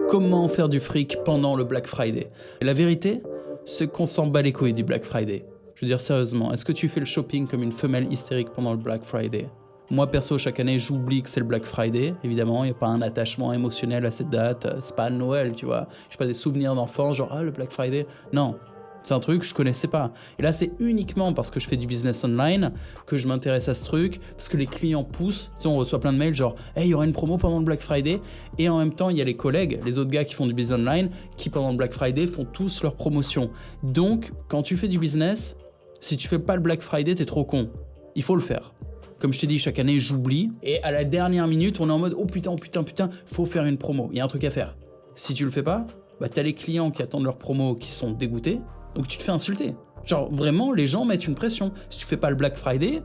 Comment faire du fric pendant le Black Friday? Et la vérité, c'est qu'on s'en bat les couilles du Black Friday. Je veux dire sérieusement, est-ce que tu fais le shopping comme une femelle hystérique pendant le Black Friday? Moi perso, chaque année, j'oublie que c'est le Black Friday. Évidemment, il n'y a pas un attachement émotionnel à cette date. C'est pas Noël, tu vois. J'ai pas des souvenirs d'enfance, genre ah le Black Friday. Non, c'est un truc que je connaissais pas. Et là, c'est uniquement parce que je fais du business online que je m'intéresse à ce truc, parce que les clients poussent. Tu sais, on reçoit plein de mails genre hey, il y aura une promo pendant le Black Friday. Et en même temps, il y a les collègues, les autres gars qui font du business online, qui pendant le Black Friday font tous leur promotion. Donc, quand tu fais du business, si tu fais pas le Black Friday, t'es trop con. Il faut le faire. Comme je t'ai dit, chaque année, j'oublie. Et à la dernière minute, on est en mode « Oh putain, faut faire une promo. Il y a un truc à faire. » Si tu le fais pas, bah t'as les clients qui attendent leur promo qui sont dégoûtés. Donc tu te fais insulter. Genre vraiment, les gens mettent une pression. Si tu fais pas le Black Friday,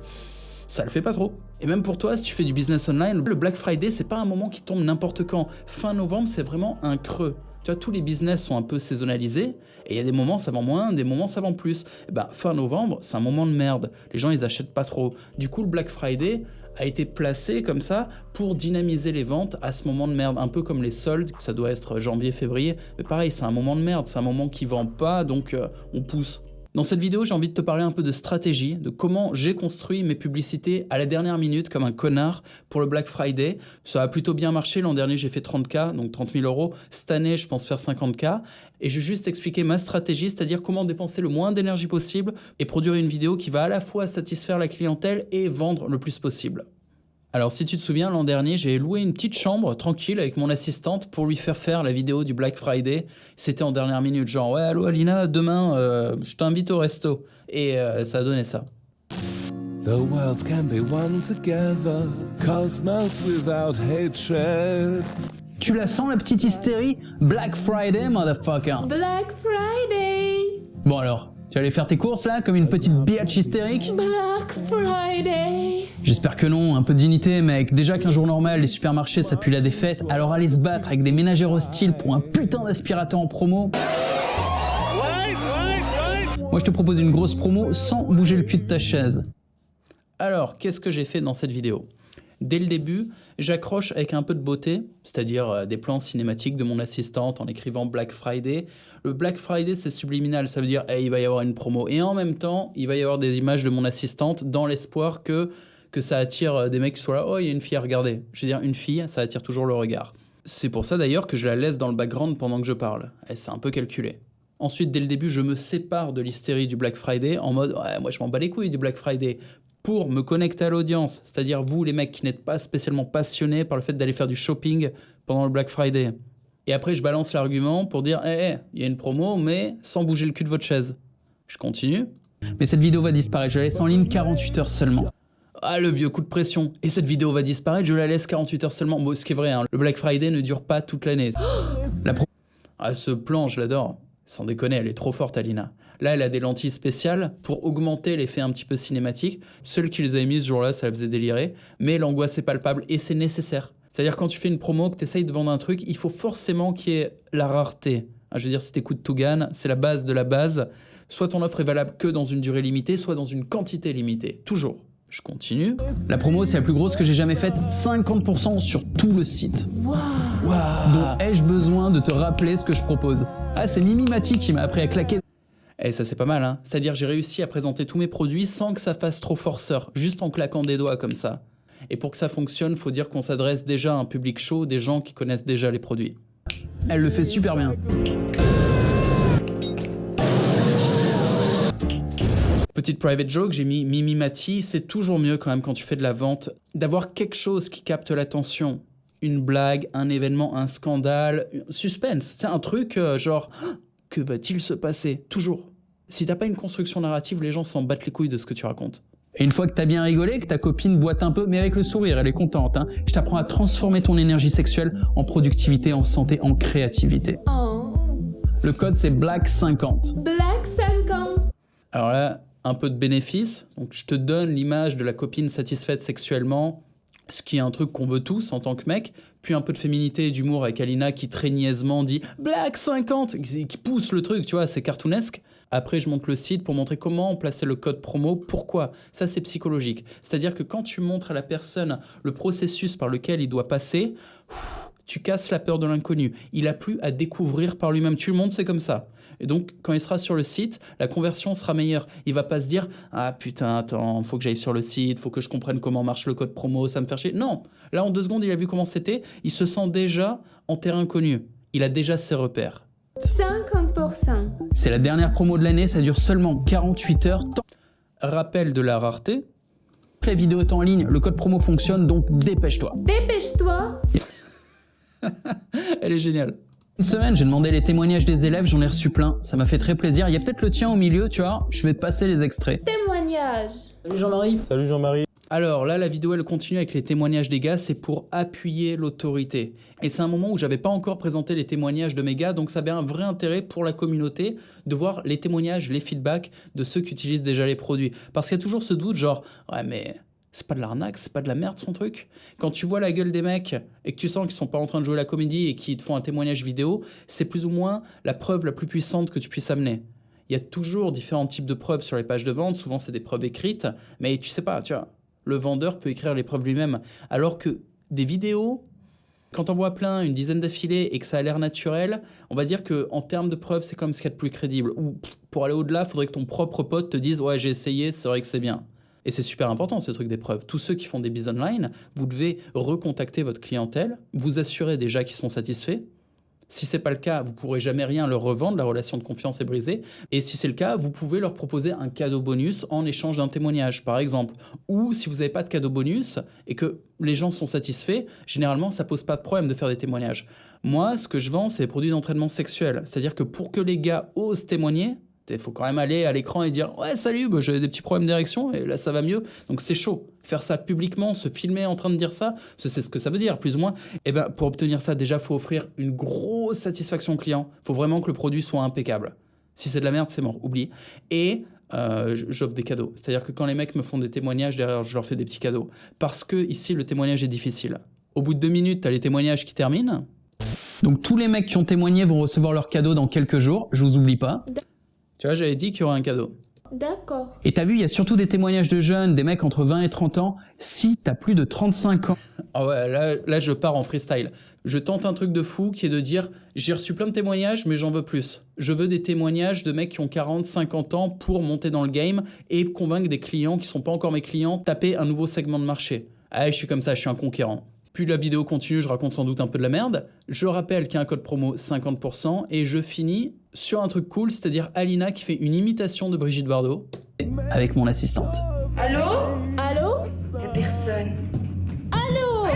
ça le fait pas trop. Et même pour toi, si tu fais du business online, le Black Friday, c'est pas un moment qui tombe n'importe quand. Fin novembre, c'est vraiment un creux. Tu vois, tous les business sont un peu saisonnalisés et il y a des moments ça vend moins, des moments ça vend plus. Et bah, fin novembre, c'est un moment de merde. Les gens, ils achètent pas trop. Du coup, le Black Friday a été placé comme ça pour dynamiser les ventes à ce moment de merde. Un peu comme les soldes, ça doit être janvier, février. Mais pareil, c'est un moment de merde, c'est un moment qui vend pas, donc on pousse. Dans cette vidéo, j'ai envie de te parler un peu de stratégie, de comment j'ai construit mes publicités à la dernière minute comme un connard pour le Black Friday. Ça a plutôt bien marché. L'an dernier, j'ai fait 30K, donc 30 000 €. Cette année, je pense faire 50K. Et je vais juste expliquer ma stratégie, c'est-à-dire comment dépenser le moins d'énergie possible et produire une vidéo qui va à la fois satisfaire la clientèle et vendre le plus possible. Alors si tu te souviens, l'an dernier, j'ai loué une petite chambre tranquille avec mon assistante pour lui faire la vidéo du Black Friday. C'était en dernière minute, genre « Ouais, allô Alina, demain, je t'invite au resto. » Et ça a donné ça. The world can be one together, cosmos without hatred. Tu la sens la petite hystérie? Black Friday, motherfucker. Black Friday. Bon alors, tu vas aller faire tes courses là, comme une petite biatch hystérique? Black Friday. J'espère que non, un peu de dignité mec. Déjà qu'un jour normal, les supermarchés ça pue la défaite, alors aller se battre avec des ménagères hostiles pour un putain d'aspirateur en promo. Moi je te propose une grosse promo sans bouger le cul de ta chaise. Alors, qu'est-ce que j'ai fait dans cette vidéo? Dès le début, j'accroche avec un peu de beauté, c'est-à-dire des plans cinématiques de mon assistante en écrivant Black Friday. Le Black Friday, c'est subliminal, ça veut dire hey, il va y avoir une promo. Et en même temps, il va y avoir des images de mon assistante dans l'espoir que ça attire des mecs qui soient là, oh, il y a une fille à regarder. Je veux dire, une fille, ça attire toujours le regard. C'est pour ça d'ailleurs que je la laisse dans le background pendant que je parle. Et c'est un peu calculé. Ensuite, dès le début, je me sépare de l'hystérie du Black Friday en mode ouais, moi je m'en bats les couilles du Black Friday, pour me connecter à l'audience, c'est-à-dire vous les mecs qui n'êtes pas spécialement passionnés par le fait d'aller faire du shopping pendant le Black Friday. Et après je balance l'argument pour dire hey, il y a une promo mais sans bouger le cul de votre chaise. Je continue. Mais cette vidéo va disparaître, je la laisse en ligne 48 heures seulement. Ah le vieux coup de pression. Et cette vidéo va disparaître, je la laisse 48 heures seulement. Bon, ce qui est vrai, hein, le Black Friday ne dure pas toute l'année. Ah ce plan, je l'adore. Sans déconner, elle est trop forte, Alina. Là, elle a des lentilles spéciales pour augmenter l'effet un petit peu cinématique. Celle qui les avait mises ce jour-là, ça la faisait délirer. Mais l'angoisse est palpable et c'est nécessaire. C'est-à-dire quand tu fais une promo, que tu essayes de vendre un truc, il faut forcément qu'il y ait la rareté. Je veux dire, si t'écoutes Tougan, c'est la base de la base. Soit ton offre est valable que dans une durée limitée, soit dans une quantité limitée. Toujours. Je continue. La promo, c'est la plus grosse que j'ai jamais faite. 50% sur tout le site. Wow. Donc, ai-je besoin de te rappeler ce que je propose? Ah, c'est Mimi Mati qui m'a appris à claquer. Et ça c'est pas mal, hein. C'est-à-dire j'ai réussi à présenter tous mes produits sans que ça fasse trop forceur, juste en claquant des doigts comme ça. Et pour que ça fonctionne, faut dire qu'on s'adresse déjà à un public chaud, des gens qui connaissent déjà les produits. Elle le fait super bien. Petite private joke, j'ai mis Mimi Mati, c'est toujours mieux quand même quand tu fais de la vente, d'avoir quelque chose qui capte l'attention. Une blague, un événement, un scandale, suspense. C'est un truc genre, que va-t-il se passer? Toujours. Si t'as pas une construction narrative, les gens s'en battent les couilles de ce que tu racontes. Et une fois que t'as bien rigolé, que ta copine boite un peu, mais avec le sourire, elle est contente, hein, je t'apprends à transformer ton énergie sexuelle en productivité, en santé, en créativité. Oh. Le code, c'est Black50. Black 50. Alors là, un peu de bénéfice. Donc je te donne l'image de la copine satisfaite sexuellement, ce qui est un truc qu'on veut tous en tant que mec, puis un peu de féminité et d'humour avec Alina qui très niaisement dit « Black 50 » qui pousse le truc, tu vois, c'est cartoonesque. Après, je montre le site pour montrer comment placer le code promo. Pourquoi? Ça, c'est psychologique. C'est-à-dire que quand tu montres à la personne le processus par lequel il doit passer, tu casses la peur de l'inconnu. Il n'a plus à découvrir par lui-même. Tu le montres, c'est comme ça. Et donc, quand il sera sur le site, la conversion sera meilleure. Il va pas se dire « Ah putain, attends, faut que j'aille sur le site, faut que je comprenne comment marche le code promo, ça me fait chier. » Non, là, en 2 secondes, il a vu comment c'était. Il se sent déjà en terrain connu. Il a déjà ses repères. 50%. C'est la dernière promo de l'année, ça dure seulement 48 heures. Tant Rappel de la rareté. que la vidéo est en ligne, le code promo fonctionne, donc dépêche-toi. Dépêche-toi. Elle est géniale. Une semaine, j'ai demandé les témoignages des élèves, j'en ai reçu plein. Ça m'a fait très plaisir. Il y a peut-être le tien au milieu, tu vois. Je vais te passer les extraits. Témoignage. Salut Jean-Marie. Salut Jean-Marie. Alors là, la vidéo, elle continue avec les témoignages des gars, c'est pour appuyer l'autorité. Et c'est un moment où j'avais pas encore présenté les témoignages de mes gars, donc ça avait un vrai intérêt pour la communauté de voir les témoignages, les feedbacks de ceux qui utilisent déjà les produits. Parce qu'il y a toujours ce doute, genre, ouais mais c'est pas de l'arnaque, c'est pas de la merde son truc. Quand tu vois la gueule des mecs et que tu sens qu'ils sont pas en train de jouer la comédie et qu'ils te font un témoignage vidéo, c'est plus ou moins la preuve la plus puissante que tu puisses amener. Il y a toujours différents types de preuves sur les pages de vente, souvent c'est des preuves écrites, mais tu sais pas, tu vois. Le vendeur peut écrire les preuves lui-même. Alors que des vidéos, quand on voit plein, une dizaine d'affilés et que ça a l'air naturel, on va dire qu'en termes de preuves, c'est comme ce qu'il y a de plus crédible. Ou pour aller au-delà, il faudrait que ton propre pote te dise « Ouais, j'ai essayé, c'est vrai que c'est bien ». Et c'est super important ce truc des preuves. Tous ceux qui font des biz online, vous devez recontacter votre clientèle, vous assurer déjà qu'ils sont satisfaits. Si c'est pas le cas, vous pourrez jamais rien leur revendre, la relation de confiance est brisée. Et si c'est le cas, vous pouvez leur proposer un cadeau bonus en échange d'un témoignage, par exemple. Ou si vous n'avez pas de cadeau bonus et que les gens sont satisfaits, généralement, ça pose pas de problème de faire des témoignages. Moi, ce que je vends, c'est des produits d'entraînement sexuel. C'est-à-dire que pour que les gars osent témoigner, il faut quand même aller à l'écran et dire « Ouais, salut, bah, j'avais des petits problèmes d'érection et là, ça va mieux. » Donc, c'est chaud. Faire ça publiquement, se filmer en train de dire ça, c'est ce que ça veut dire, plus ou moins. Et ben, pour obtenir ça, déjà, il faut offrir une grosse satisfaction client. Il faut vraiment que le produit soit impeccable. Si c'est de la merde, c'est mort, oublie. Et j'offre des cadeaux. C'est-à-dire que quand les mecs me font des témoignages, derrière, je leur fais des petits cadeaux. Parce que ici, le témoignage est difficile. Au bout de 2 minutes, tu as les témoignages qui terminent. Donc tous les mecs qui ont témoigné vont recevoir leur cadeau dans quelques jours, je vous oublie pas. Tu vois, j'avais dit qu'il y aurait un cadeau. D'accord. Et t'as vu, il y a surtout des témoignages de jeunes, des mecs entre 20 et 30 ans. Si t'as plus de 35 ans, Ah ouais, là, je pars en freestyle. Je tente un truc de fou qui est de dire « J'ai reçu plein de témoignages, mais j'en veux plus. Je veux des témoignages de mecs qui ont 40, 50 ans pour monter dans le game et convaincre des clients qui sont pas encore mes clients, taper un nouveau segment de marché. Ah, je suis comme ça, je suis un conquérant. » Puis la vidéo continue, je raconte sans doute un peu de la merde. Je rappelle qu'il y a un code promo 50% et je finis sur un truc cool, c'est-à-dire Alina qui fait une imitation de Brigitte Bardot. avec mon assistante. Allô? Allô? Y'a personne. Allô?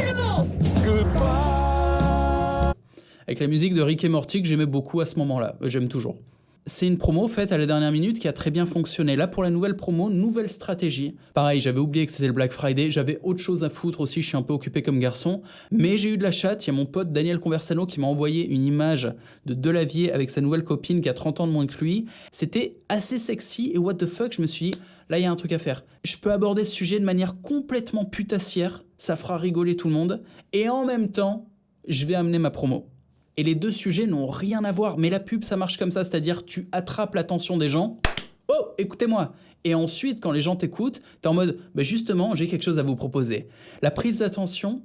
Avec la musique de Rick et Morty que j'aimais beaucoup à ce moment-là. J'aime toujours. C'est une promo faite à la dernière minute qui a très bien fonctionné. Là, pour la nouvelle promo, nouvelle stratégie. Pareil, j'avais oublié que c'était le Black Friday. J'avais autre chose à foutre aussi. Je suis un peu occupé comme garçon. Mais j'ai eu de la chatte. Il y a mon pote Daniel Conversano qui m'a envoyé une image de Delavier avec sa nouvelle copine qui a 30 ans de moins que lui. C'était assez sexy et what the fuck, je me suis dit, là, il y a un truc à faire. Je peux aborder ce sujet de manière complètement putassière. Ça fera rigoler tout le monde. Et en même temps, je vais amener ma promo. Et les deux sujets n'ont rien à voir. Mais la pub, ça marche comme ça. C'est-à-dire, tu attrapes l'attention des gens. Oh, écoutez-moi. Et ensuite, quand les gens t'écoutent, t'es en mode, bah justement, j'ai quelque chose à vous proposer. La prise d'attention,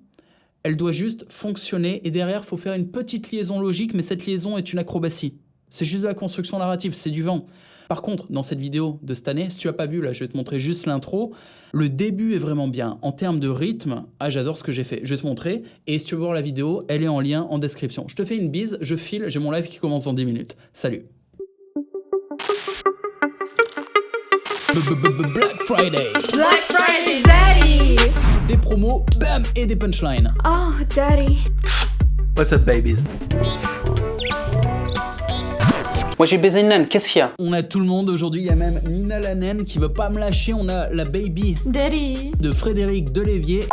elle doit juste fonctionner. Et derrière, il faut faire une petite liaison logique. Mais cette liaison est une acrobatie. C'est juste de la construction narrative, c'est du vent. Par contre, dans cette vidéo de cette année, si tu n'as pas vu, là, je vais te montrer juste l'intro. Le début est vraiment bien. En termes de rythme, j'adore ce que j'ai fait. Je vais te montrer. Et si tu veux voir la vidéo, elle est en lien en description. Je te fais une bise, je file, j'ai mon live qui commence dans 10 minutes. Salut. Black Friday. Black Friday, Daddy! Des promos, bam, et des punchlines. Oh, Daddy. What's up, babies? Moi j'ai baisé une naine, qu'est-ce qu'il y a? On a tout le monde aujourd'hui, il y a même Nina la naine qui veut pas me lâcher. On a la baby Daddy. de Frédéric Delavier.